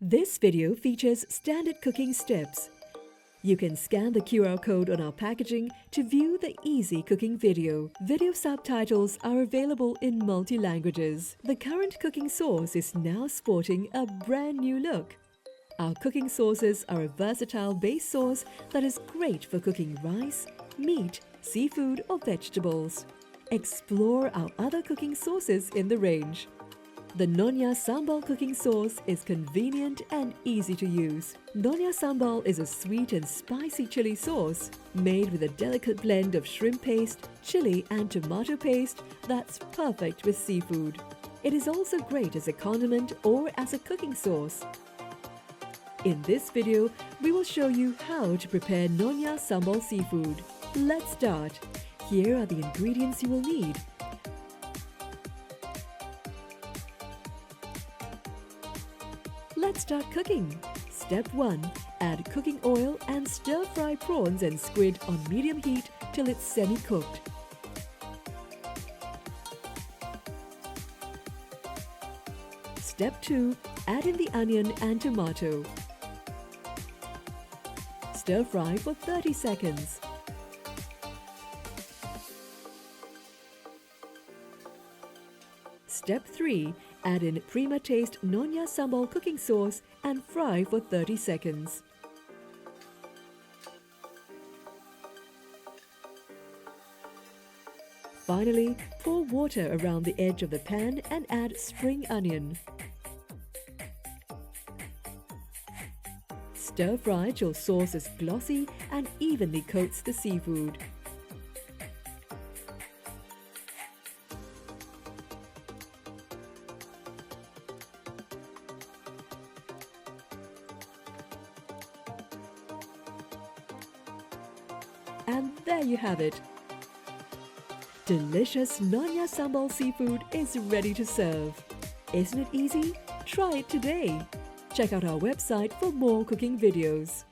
This video features standard cooking steps. You can scan the QR code on our packaging to view the easy cooking video. Video subtitles are available in multi-languages. The current cooking sauce is now sporting a brand new look. Our cooking sauces are a versatile base sauce that is great for cooking rice, meat, seafood or vegetables. Explore our other cooking sauces in the range. The Nonya Sambal cooking sauce is convenient and easy to use. Nonya Sambal is a sweet and spicy chili sauce made with a delicate blend of shrimp paste, chili and tomato paste that's perfect with seafood. It is also great as a condiment or as a cooking sauce. In this video, we will show you how to prepare Nonya Sambal seafood. Let's start. Here are the ingredients you will need. Let's start cooking. Step 1. Add cooking oil and stir-fry prawns and squid on medium heat till it's semi-cooked. Step 2. Add in the onion and tomato. Stir-fry for 30 seconds. Step 3. Add in Prima Taste Nonya Sambal cooking sauce and fry for 30 seconds. Finally, pour water around the edge of the pan and add spring onion. Stir fry till sauce is glossy and evenly coats the seafood. And there you have it. Delicious Nonya Sambal seafood is ready to serve. Isn't it easy? Try it today. Check out our website for more cooking videos.